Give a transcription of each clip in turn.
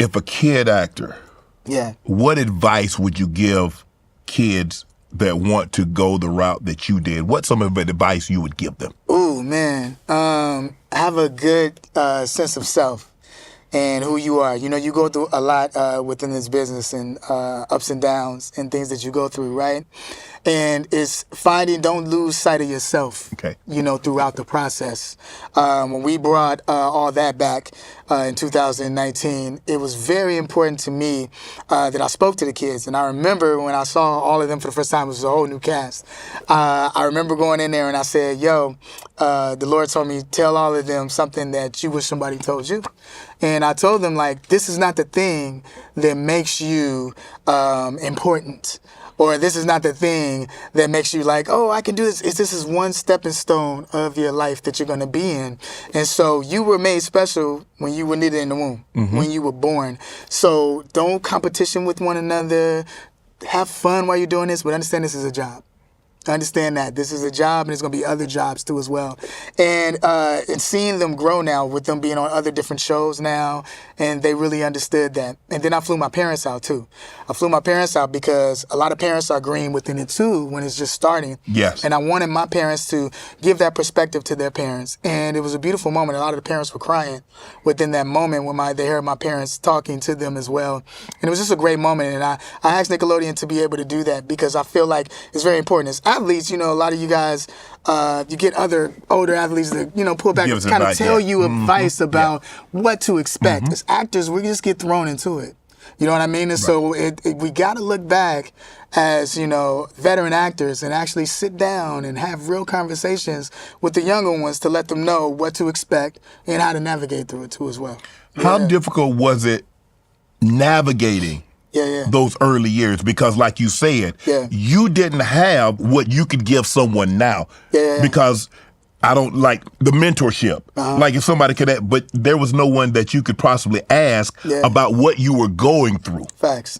if a kid actor, Yeah. what advice would you give kids that want to go the route that you did? What's some of the advice you would give them? Ooh, man. Have a good sense of self and who you are. You know, you go through a lot within this business and ups and downs and things that you go through, right? And it's finding, don't lose sight of yourself, Okay. you know, throughout the process. When we brought all that back in 2019, it was very important to me that I spoke to the kids. And I remember when I saw all of them for the first time, it was a whole new cast. I remember going in there and I said, yo, the Lord told me, tell all of them something that you wish somebody told you. And I told them, like, this is not the thing that makes you important. Or this is not the thing that makes you like, oh, I can do this. This is one stepping stone of your life that you're going to be in. And so you were made special when you were knitted in the womb, when you were born. So don't competition with one another. Have fun while you're doing this, but understand this is a job. Understand that this is a job and there's going to be other jobs too as well. And seeing them grow now with them being on other different shows now, and they really understood that. And then I flew my parents out too. I flew my parents out because a lot of parents are green within it too when it's just starting. Yes. And I wanted my parents to give that perspective to their parents. And it was a beautiful moment. A lot of the parents were crying within that moment when they heard my parents talking to them as well. And it was just a great moment. And I asked Nickelodeon to be able to do that because I feel like it's very important. As athletes, you know, a lot of you guys, you get other older athletes that, you know, pull back and kind of tell you advice about what to expect. As actors, we just get thrown into it. You know what I mean? And so we got to look back as, you know, veteran actors and actually sit down and have real conversations with the younger ones to let them know what to expect and how to navigate through it too as well. How difficult was it navigating those early years? Because like you said, you didn't have what you could give someone now. Because I don't like the mentorship. Like if somebody could, but there was no one that you could possibly ask about what you were going through. Facts.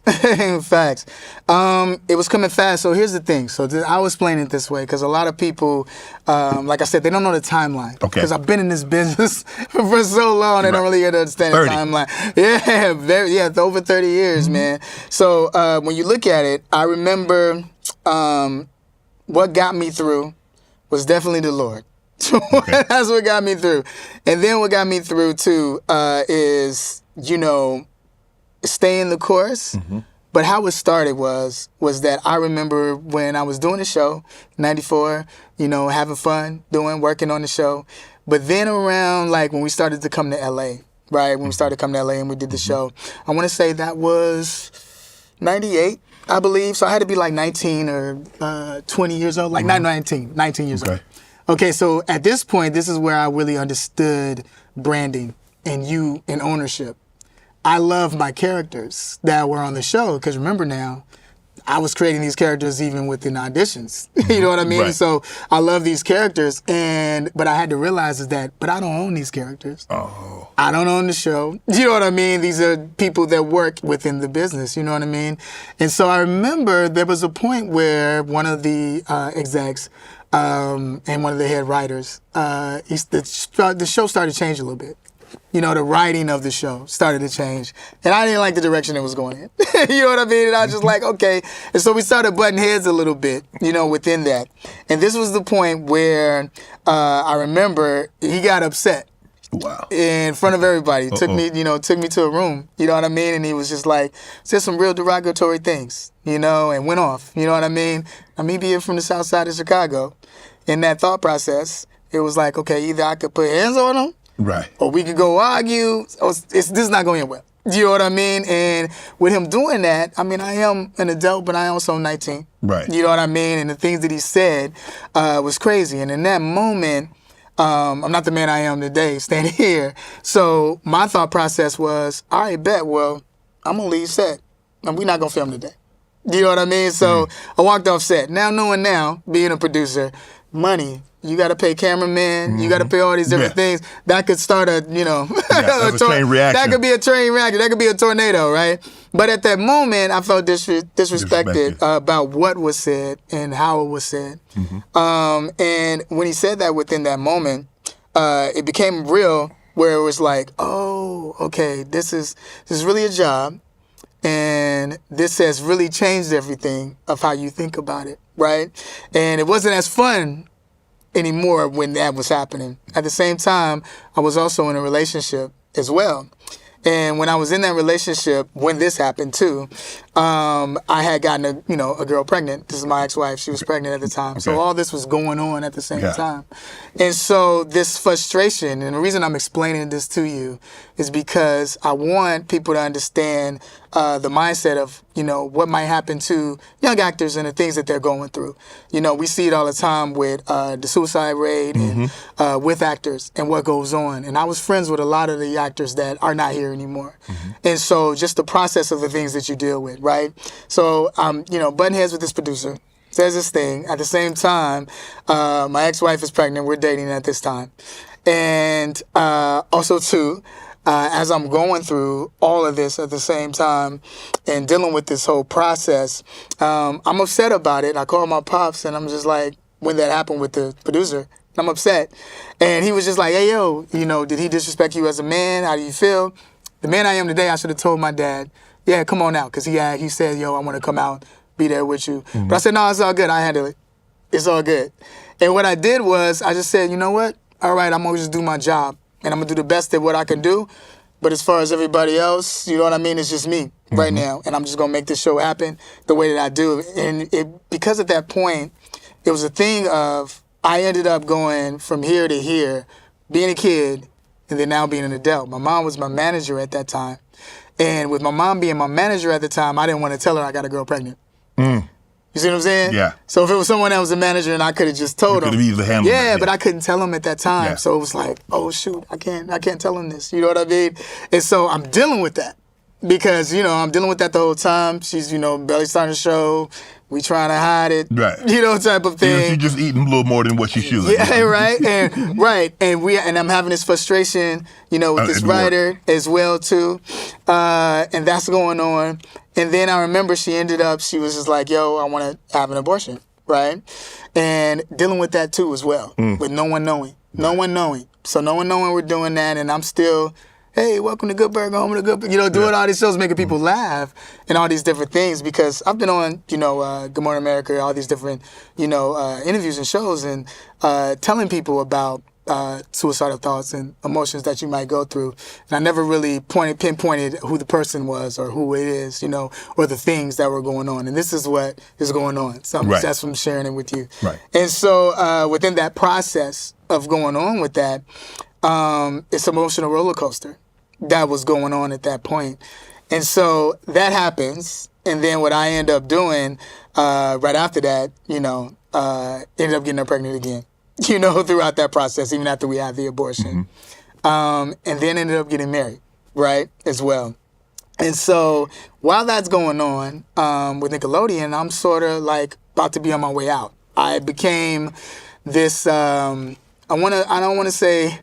Facts. It was coming fast. So here's the thing. So I was explaining it this way because a lot of people, like I said, they don't know the timeline. Okay. Because I've been in this business for so long, they don't really understand 30. the timeline. Yeah, over 30 years, man. So when you look at it, I remember what got me through was definitely the Lord. That's what got me through. And then what got me through too is, you know, staying the course. But how it started was that I remember when I was doing the show, 94, you know, having fun, working on the show. But then around like when we started to come to LA, right? When we started to come to LA and we did the show, I want to say that was 98, I believe. So I had to be like 19 or 20 years old, like not 19 years old. Okay, so at this point, this is where I really understood branding and ownership. I love my characters that were on the show because remember now, I was creating these characters even within auditions. You know what I mean? Right. So I love these characters, but I had to realize but I don't own these characters. Oh. I don't own the show. You know what I mean? These are people that work within the business. You know what I mean? And so I remember there was a point where one of the execs and one of the head writers, the show started to change a little bit. You know, the writing of the show started to change. And I didn't like the direction it was going in. You know what I mean? And I was just like, okay. And so we started butting heads a little bit, you know, within that. And this was the point where I remember he got upset. Wow. In front of everybody. Took me to a room. You know what I mean? And he was just like, said some real derogatory things, you know, and went off. You know what I mean? Me being from the south side of Chicago, in that thought process, it was like, okay, either I could put hands on him, right, or we could go argue. This is not going to end well. You know what I mean? And with him doing that, I mean, I am an adult, but I am also 19. Right. You know what I mean? And the things that he said was crazy. And in that moment, I'm not the man I am today, standing here. So my thought process was, all right, bet, well, I'm going to leave set. And we're not going to film today. You know what I mean? So I walked off set. Now, being a producer, money, you got to pay cameramen, you got to pay all these different things. That could start a chain reaction. That could be a chain reaction. That could be a tornado, right? But at that moment, I felt disrespected about what was said and how it was said. And when he said that within that moment, it became real where it was like, oh, okay, this is really a job, and this has really changed everything of how you think about it, right? And it wasn't as fun anymore when that was happening. At the same time, I was also in a relationship as well. And when I was in that relationship, when this happened too, I had gotten a girl pregnant. This is my ex-wife. She was pregnant at the time. Okay. So all this was going on at the same time. And so this frustration, and the reason I'm explaining this to you is because I want people to understand the mindset of, what might happen to young actors and the things that they're going through. We see it all the time with the suicide rate and with actors and what goes on. And I was friends with a lot of the actors that are not here anymore. And so just the process of the things that you deal with, right? So, button heads with this producer, says this thing. At the same time, my ex-wife is pregnant. We're dating at this time. And also, too, as I'm going through all of this at the same time and dealing with this whole process, I'm upset about it. I called my pops, and I'm just like, when that happened with the producer, I'm upset. And he was just like, hey, yo, did he disrespect you as a man? How do you feel? The man I am today, I should have told my dad, yeah, come on out. Because he said, yo, I want to come out, be there with you. But I said, no, it's all good. I handle it. It's all good. And what I did was I just said, you know what? All right, I'm going to just do my job. And I'm going to do the best at what I can do. But as far as everybody else, you know what I mean? It's just me right now. And I'm just going to make this show happen the way that I do. And because at that point, it was a thing of I ended up going from here to here, being a kid, and then now being an adult. My mom was my manager at that time. And with my mom being my manager at the time, I didn't want to tell her I got a girl pregnant. You see what I'm saying? Yeah. So if it was someone that was a manager and I could have just told him. Could have easily handled that. Yeah, but I couldn't tell him at that time. Yeah. So it was like, oh shoot, I can't tell him this. You know what I mean? And so I'm dealing with that. Because, I'm dealing with that the whole time. She's, barely starting to show. We trying to hide it. Right. Type of thing. She's just eating a little more than what she should. Yeah, right. And I'm having this frustration, with this writer as well too. And that's going on. And then I remember she was just like, yo, I want to have an abortion. Right. And dealing with that too as well. With no one knowing. No one knowing. So no one knowing we're doing that. And I'm still, hey, welcome to Good Burger, home to Good Burger. Doing all these shows, making people laugh and all these different things. Because I've been on, Good Morning America, all these different, interviews and shows and telling people about suicidal thoughts and emotions that you might go through. And I never really pinpointed who the person was or who it is, or the things that were going on. And this is what is going on. So that's what I'm sharing it with you. Right. And so within that process of going on with that, it's an emotional roller coaster that was going on at that point. And so that happens. And then what I end up doing right after that, ended up getting her pregnant again, throughout that process, even after we had the abortion. And then ended up getting married, right, as well. And so while that's going on with Nickelodeon, I'm sort of like about to be on my way out. I became this, I don't want to say,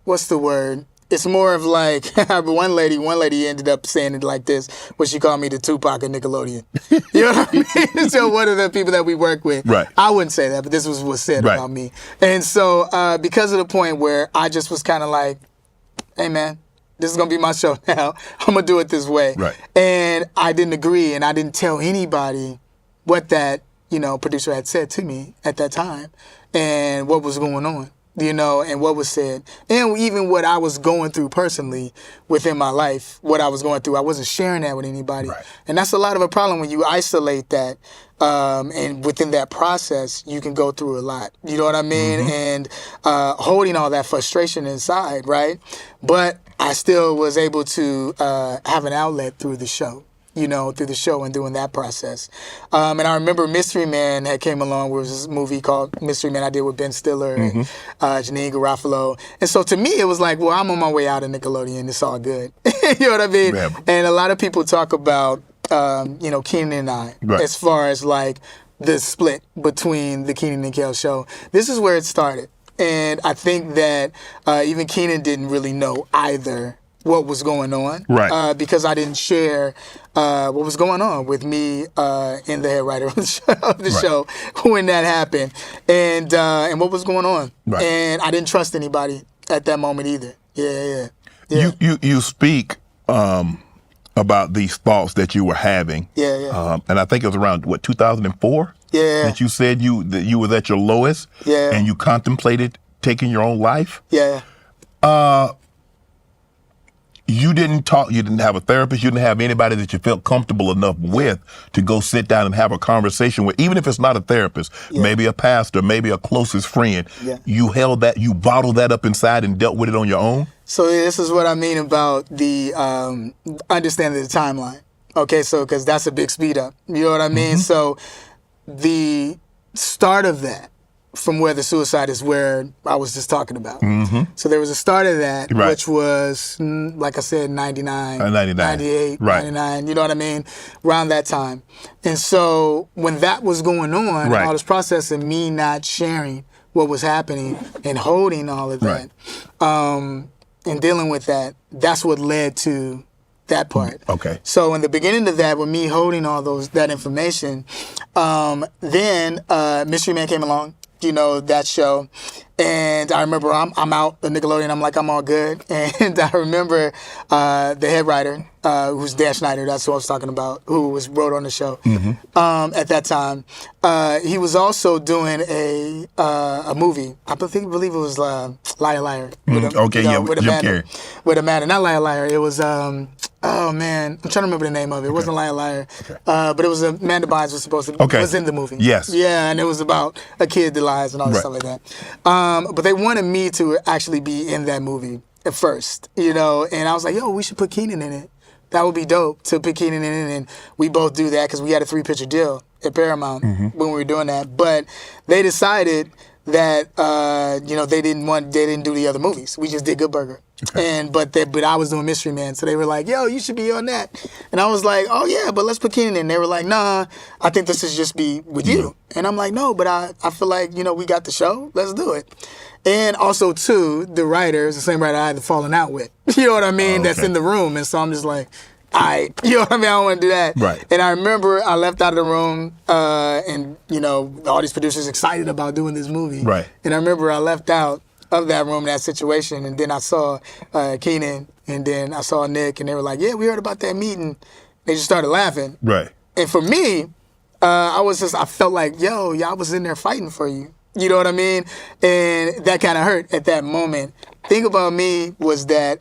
what's the word? It's more of like, one lady ended up saying it like this, where she called me the Tupac of Nickelodeon. You know what I mean? So one of the people that we work with, I wouldn't say that, but this was what's said about me. And so because of the point where I just was kind of like, hey man, this is going to be my show now. I'm going to do it this way. Right. And I didn't agree, and I didn't tell anybody what that, producer had said to me at that time and what was going on. And what was said. And even what I was going through personally within my life, what I was going through, I wasn't sharing that with anybody. Right. And that's a lot of a problem when you isolate that. And within that process, you can go through a lot. You know what I mean? And holding all that frustration inside, right? But I still was able to have an outlet through the show. Through the show and doing that process. And I remember Mystery Man had came along, where was this movie called Mystery Man I did with Ben Stiller and Janine Garofalo. And so to me, it was like, well, I'm on my way out of Nickelodeon. It's all good. You know what I mean? Yeah. And a lot of people talk about, Kenan and I, as far as like the split between the Kenan and Kel show. This is where it started. And I think that even Kenan didn't really know either what was going on, right? Because I didn't share what was going on with me and the head writer of the show when that happened, and what was going on, and I didn't trust anybody at that moment either. Yeah. You speak about these thoughts that you were having. And I think it was around 2004. That you said that you was at your lowest. And you contemplated taking your own life. You didn't talk. You didn't have a therapist. You didn't have anybody that you felt comfortable enough with to go sit down and have a conversation with, even if it's not a therapist, maybe a pastor, maybe a closest friend. You held that, you bottled that up inside and dealt with it on your own. So this is what I mean about the understanding the timeline. Okay, so because that's a big speed up. You know what I mean? So the start of that, from where the suicide is where I was just talking about. So there was a start of that, which was, like I said, 99, 98, 99, you know what I mean? Around that time. And so when that was going on, all this process of me not sharing what was happening and holding all of that, and dealing with that, that's what led to that part. Okay. So in the beginning of that, with me holding all that information, then Mystery Man came along. You know, that show. And I remember I'm out at Nickelodeon. I'm like, I'm all good. And I remember the head writer, who's Dan Schneider, that's who I was talking about, who wrote on the show at that time. He was also doing a movie. I believe it was Liar Liar. With Jim Carrey. With Amanda. Not Liar Liar. It was... oh man, I'm trying to remember the name of it. It wasn't Liar Liar, but it was Amanda Bynes was supposed to was in the movie. Yes. Yeah, and it was about a kid that lies and all this stuff like that. But they wanted me to actually be in that movie at first, you know, and I was like, yo, we should put Keenan in it. That would be dope to put Keenan in it, and we both do that because we had a 3-picture deal at Paramount when we were doing that. But they decided that you know, they didn't do the other movies. We just did Good Burger. But I was doing Mystery Man, so they were like, yo, you should be on that. And I was like, oh yeah, but let's put Keenan in. They were like, nah, I think this should just be with you. And I'm like, no, but I feel like, you know, we got the show, let's do it. And also too, the writer is the same writer I had fallen out with. You know what I mean? That's in the room. And so I'm just like, you know what I mean? I don't want to do that. Right. And I remember I left out of the room, and you know, all these producers excited about doing this movie. Right. And I remember I left out of that room, that situation, and then I saw Keenan, and then I saw Nick, and they were like, yeah, we heard about that meeting. They just started laughing. Right. And for me, I felt like, yo, y'all was in there fighting for you. You know what I mean? And that kind of hurt at that moment. Thing about me was that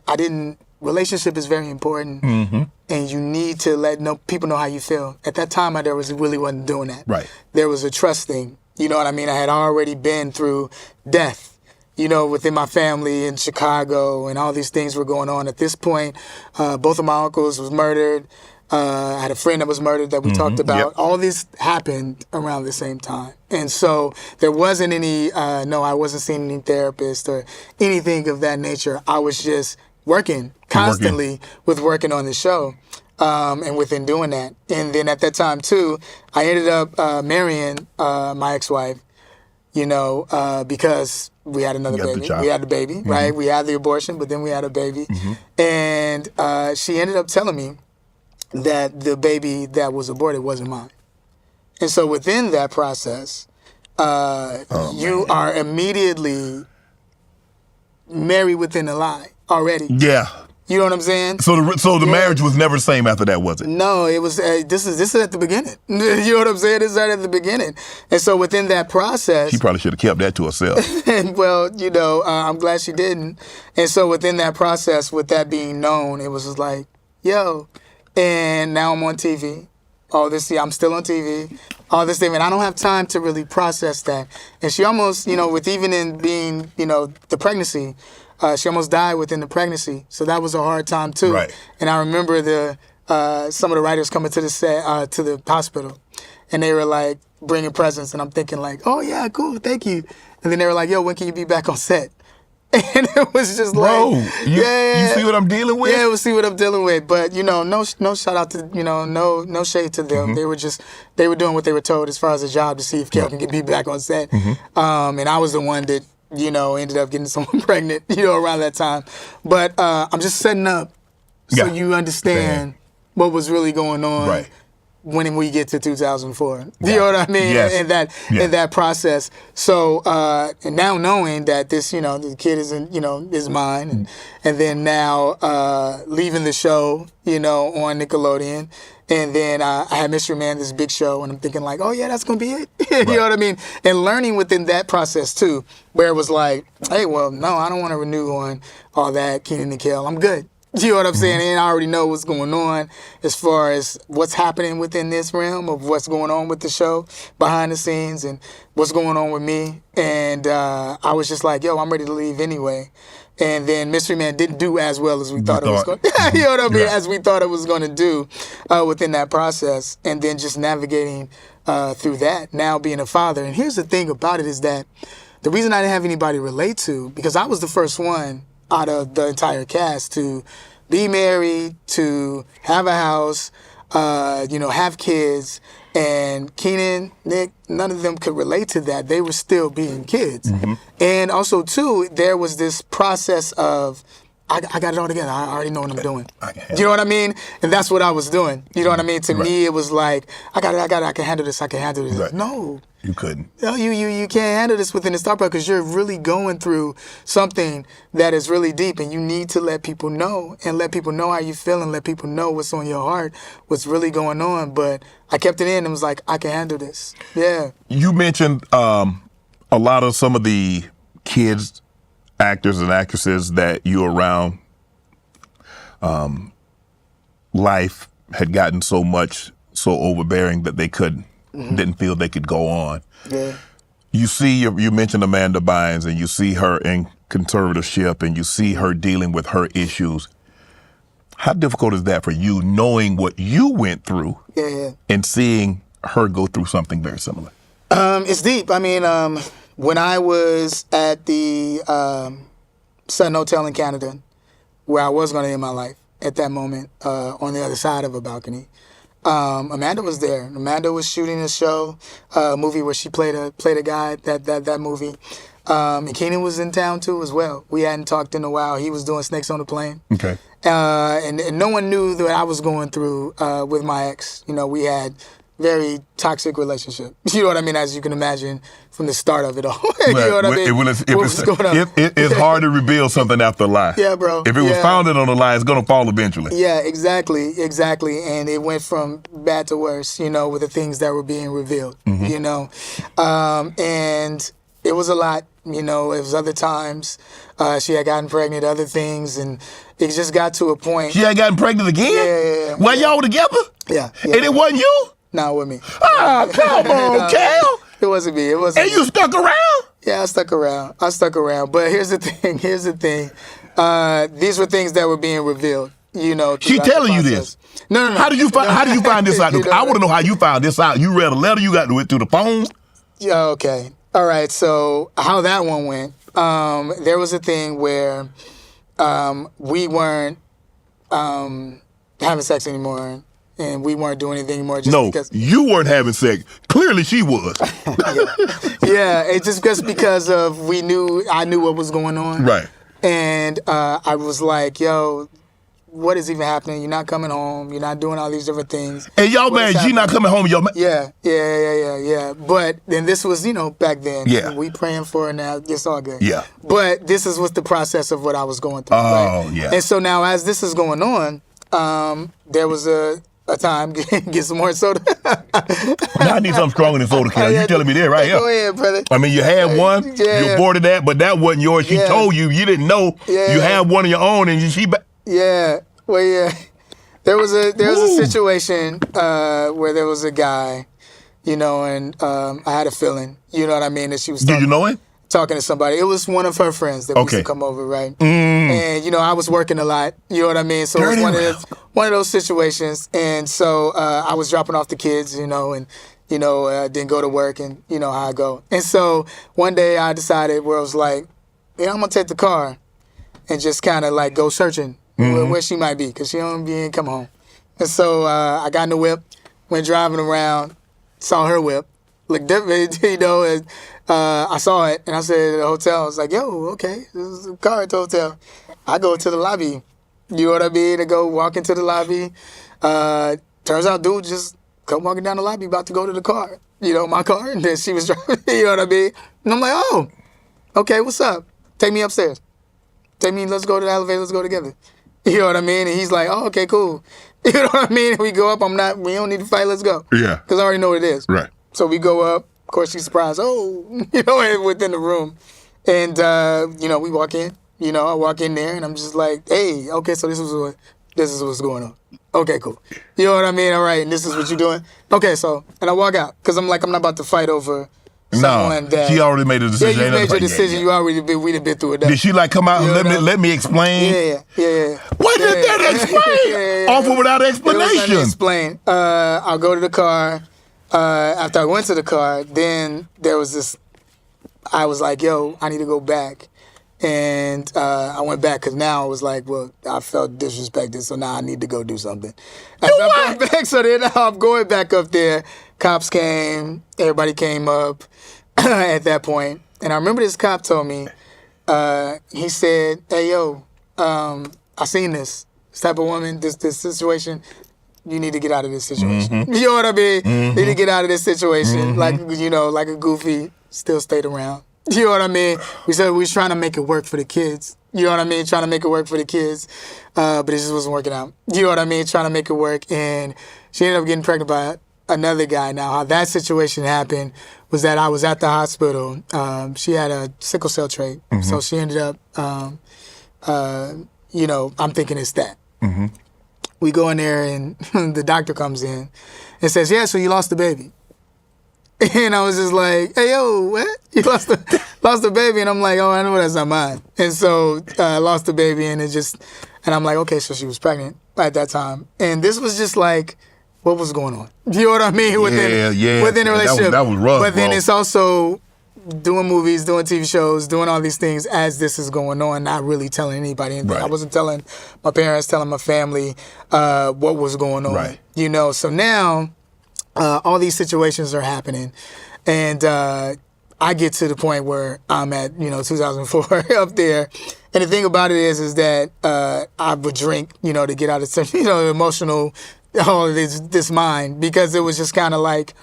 relationship is very important, and you need to let people know how you feel. At that time, really wasn't doing that. Right. There was a trust thing. You know what I mean? I had already been through death, you know, within my family in Chicago, and all these things were going on. At this point, both of my uncles was murdered. I had a friend that was murdered that we talked about. All this happened around the same time. And so there wasn't any, I wasn't seeing any therapist or anything of that nature. I was just working constantly working on the show, and within doing that. And then at that time too, I ended up marrying my ex-wife, you know, because we had another baby. We had the baby, right? We had the abortion, but then we had a baby. And she ended up telling me that the baby that was aborted wasn't mine. And so within that process, you are immedially married within a lie already. Yeah. You know what I'm saying? So the marriage was never the same after that, was it? No, it was. This is at the beginning. You know what I'm saying? This is right at the beginning. And so within that process, she probably should have kept that to herself. And well, you know, I'm glad she didn't. And so within that process, with that being known, it was just like, yo, and now I'm on TV. I'm still on TV. All this thing, and I don't have time to really process that. And she almost, you know, with even in being, you know, the pregnancy. She almost died within the pregnancy, so that was a hard time too. Right. And I remember some of the writers coming to the set, to the hospital, and they were like bringing presents, and I'm thinking like, oh yeah, cool, thank you. And then they were like, yo, when can you be back on set? And it was just you see what I'm dealing with? Yeah, we'll see what I'm dealing with. But you know, no shout out to, you know, no shade to them. They were doing what they were told as far as a job to see if Kel can be back on set. And I was the one that, you know, ended up getting someone pregnant, you know, around that time. But I'm just setting up so you understand what was really going on when we get to 2004. You know what I mean? Yes. In that process. So, and now knowing that this, you know, the kid is mine, and then now leaving the show, you know, on Nickelodeon. And then I had Mystery Man, this big show, and I'm thinking like, oh yeah, that's gonna be it. You know what I mean? And learning within that process too, where it was like, hey, well, no, I don't want to renew on all that Kenan and Kel. I'm good. You know what I'm saying? And I already know what's going on as far as what's happening within this realm of what's going on with the show behind the scenes and what's going on with me. And I was just like, yo, I'm ready to leave anyway. And then Mystery Man didn't do as well as we thought it was going to. You know what I mean? As we thought it was going to do within that process. And then just navigating through that, now being a father. And here's the thing about it is that the reason I didn't have anybody relate to, because I was the first one out of the entire cast to be married, to have a house, you know, have kids. And Kenan, Nick, none of them could relate to that. They were still being kids. And also, too, there was this process of, I got it all together. I already know what I'm doing. Do you know what I mean? And that's what I was doing. You know what I mean? To me, it was like, I can handle this. I can handle this. No. You couldn't. No, you can't handle this within the Star Park because you're really going through something that is really deep, and you need to let people know and let people know how you feel and let people know what's on your heart, what's really going on. But I kept it in and was like, I can handle this. Yeah. You mentioned a lot of some of the kids, actors and actresses that you were around. Life had gotten so overbearing that they didn't feel they could go on. Yeah. You mentioned Amanda Bynes, and you see her in conservatorship, and you see her dealing with her issues. How difficult is that for you, knowing what you went through and seeing her go through something very similar? It's deep. I mean, when I was at the Sun Hotel in Canada, where I was going to end my life at that moment, on the other side of a balcony, Amanda was there. Amanda was shooting a show, a movie where she played a guy, that movie. And Kenan was in town too as well. We hadn't talked in a while. He was doing Snakes on a Plane. Okay. And no one knew that I was going through with my ex. You know, we had very toxic relationship. You know what I mean? As you can imagine from the start of it all. You know what I mean? It's hard to reveal something after a lie. Yeah, bro. If it was founded on a lie, it's going to fall eventually. Yeah, exactly. And it went from bad to worse, you know, with the things that were being revealed, you know. And it was a lot, you know. It was other times. She had gotten pregnant, other things, and it just got to a point. She had gotten pregnant again? Yeah. While y'all were together? Yeah. And it wasn't you? No, it wasn't me. Ah, come on, Cal. It wasn't me. It wasn't. And you stuck around? Yeah, I stuck around. But here's the thing. These were things that were being revealed. You know. She telling you this? No. How do you find this out? I want to know how you found this out. You read a letter. You got to it through the phone. Yeah. Okay. All right. So how that one went? There was a thing where we weren't having sex anymore. And we weren't doing anything anymore. Because you weren't having sex. Clearly she was. Yeah, it's just because of I knew what was going on. Right. And I was like, yo, what is even happening? You're not coming home. You're not doing all these different things. And y'all mad you not coming home. Yeah. But then this was, you know, back then. Yeah. We praying for her now. It's all good. Yeah. But this is what the process of what I was going through. Oh, right? yeah. And so now as this is going on, there was a time, get some more soda. Now I need something stronger than soda, Cal. You telling me that right here. Go ahead, brother. I mean, you had one, you aborted that, but that wasn't yours. She told you didn't know you had one of your own, and Yeah, well, yeah. There was a situation where there was a guy, you know, and I had a feeling, you know what I mean, that she was Did you know him? Talking to somebody. It was one of her friends that used to come over, right? And, you know, I was working a lot, you know what I mean? So it was one of those situations. And so I was dropping off the kids, you know, and, you know, didn't go to work, and you know how I go. And so one day I decided where I was like, yeah, I'm going to take the car and just kind of like go searching where she might be, because she ain't come home. And so I got in the whip, went driving around, saw her whip, looked different, you know, and I saw it, and I said at the hotel, I was like, yo, okay, this is a car at the hotel. I go to the lobby, you know what I mean, to go walk into the lobby. Turns out dude just come walking down the lobby about to go to the car, you know, my car, and then she was driving, you know what I mean? And I'm like, oh, okay, what's up? Take me upstairs. Let's go to the elevator, let's go together. You know what I mean? And he's like, oh, okay, cool. You know what I mean? And we go up, we don't need to fight, let's go. Yeah. Because I already know what it is. Right. So we go up, of course she's surprised, oh, you know, within the room. And, you know, we walk in, you know, I walk in there and I'm just like, hey, okay, so this is what's going on. Okay, cool. You know what I mean? All right, and this is what you're doing? Okay, so, and I walk out, because I'm like, I'm not about to fight over someone that... she already made a decision. Yeah, you made your decision. You already we'd have been through it. Did she like come out and let me explain? Yeah. What did that explain? Offer without explanation. Explain. I'll go to the car. After I went to the car, then there was this... I was like, yo, I need to go back. And I went back because now I was like, well, I felt disrespected, so now I need to go do something. I'm going back, so then I'm going back up there. Cops came. Everybody came up at that point. And I remember this cop told me, he said, hey, yo, I seen this type of woman, this situation. You need to get out of this situation. Mm-hmm. You know what I mean? Mm-hmm. Need to get out of this situation. Mm-hmm. Like, you know, like a goofy, still stayed around. You know what I mean? We said we was trying to make it work for the kids. You know what I mean? Trying to make it work for the kids. But it just wasn't working out. You know what I mean? Trying to make it work. And she ended up getting pregnant by another guy. Now, how that situation happened was that I was at the hospital. She had a sickle cell trait. Mm-hmm. So she ended up, you know, I'm thinking it's that. Mm-hmm. We go in there and the doctor comes in and says, yeah, so you lost the baby. And I was just like, hey, yo, what? You lost the baby? And I'm like, oh, I know that's not mine. And so I lost the baby and and I'm like, okay, so she was pregnant at that time. And this was just like, what was going on? You know what I mean? Within the relationship. That was rough, but then it's also doing movies, doing TV shows, doing all these things as this is going on, not really telling anybody anything. Right. I wasn't telling my parents, telling my family what was going on. Right. You know, so now... all these situations are happening, and I get to the point where I'm at, 2004 up there, and the thing about it is that I would drink, to get out of such, emotional, all of this mind, because it was just kind of like,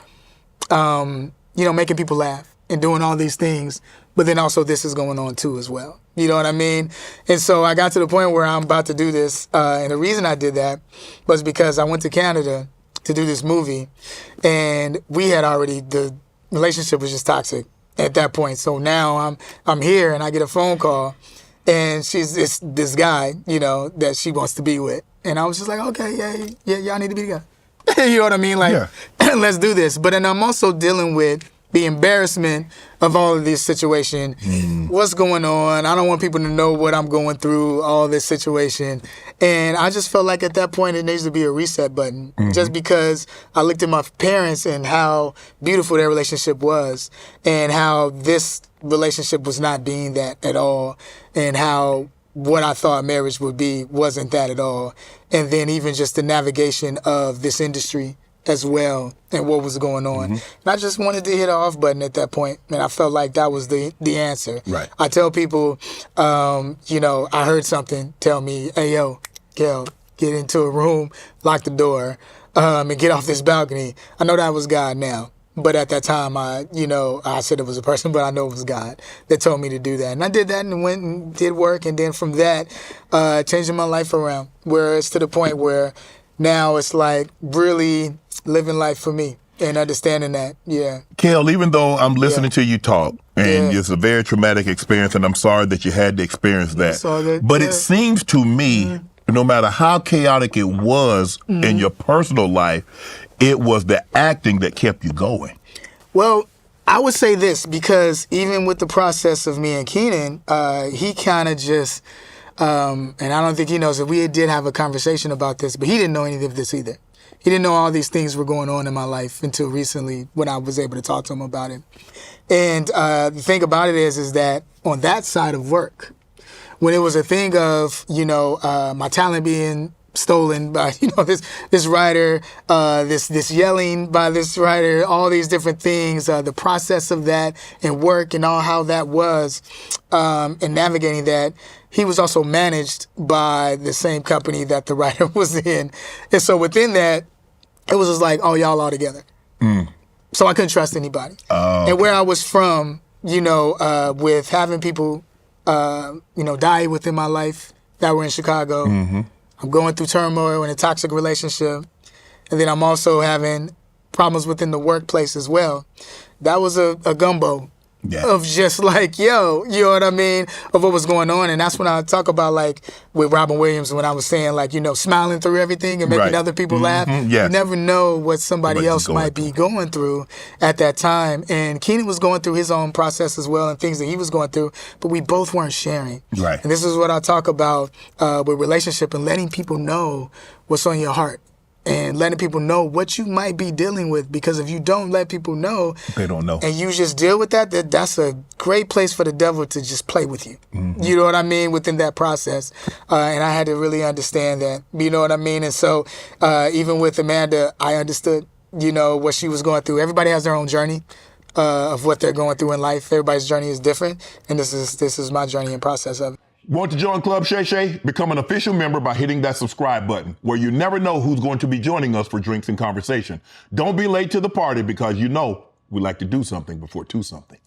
making people laugh and doing all these things, but then also this is going on too as well. You know what I mean? And so I got to the point where I'm about to do this, and the reason I did that was because I went to Canada to do this movie, and the relationship was just toxic at that point. So now I'm here, and I get a phone call, and she's this guy, that she wants to be with, and I was just like, okay, yeah, y'all need to be together. You know what I mean? Like, let's do this. But then I'm also dealing with the embarrassment of all of this situation. What's going on? I don't want people to know what I'm going through, all this situation. And I just felt like at that point it needs to be a reset button. Mm-hmm. Just because I looked at my parents and how beautiful their relationship was, and how this relationship was not being that at all, and how what I thought marriage would be wasn't that at all. And then even just the navigation of this industry as well, and what was going on. Mm-hmm. And I just wanted to hit an off button at that point, and I felt like that was the answer. Right. I tell people, I heard something tell me, hey, yo, Kel, get into a room, lock the door, and get off this balcony. I know that was God now, but at that time, I said it was a person, but I know it was God that told me to do that. And I did that and went and did work, and then from that, changing my life around, where it's to the point where now it's like really living life for me and understanding that, Kel, even though I'm listening to you talk, and it's a very traumatic experience, and I'm sorry that you had to experience that. But it seems to me, no matter how chaotic it was in your personal life, it was the acting that kept you going. Well, I would say this, because even with the process of me and Keenan, he kind of just, and I don't think he knows that we did have a conversation about this, but he didn't know any of this either. He didn't know all these things were going on in my life until recently when I was able to talk to him about it. And the thing about it is that on that side of work, when it was a thing of, my talent being stolen by, this writer, this yelling by this writer, all these different things, the process of that and work and all how that was, and navigating that. He was also managed by the same company that the writer was in. And so within that, it was just like, oh, y'all all together. So I couldn't trust anybody. And where I was from, with having people, die within my life that were in Chicago. I'm going through turmoil in a toxic relationship. And then I'm also having problems within the workplace as well. That was a gumbo of just like, you know what I mean, of what was going on. And that's when I talk about, like, with Robin Williams, when I was saying, like, smiling through everything and making other people laugh. You never know what somebody else might be going through at that time. And Keenan was going through his own process as well and things that he was going through, but we both weren't sharing. And this is what I talk about with relationship and letting people know what's on your heart. And letting people know what you might be dealing with, because if you don't let people know, they don't know, and you just deal with that's a great place for the devil to just play with you. You know what I mean, within that process. And I had to really understand that. You know what I mean? And so even with Amanda, I understood, what she was going through. Everybody has their own journey of what they're going through in life. Everybody's journey is different, and this is my journey and process of it. Want to join Club Shay Shay? Become an official member by hitting that subscribe button, where you never know who's going to be joining us for drinks and conversation. Don't be late to the party, because we like to do something before 2 something.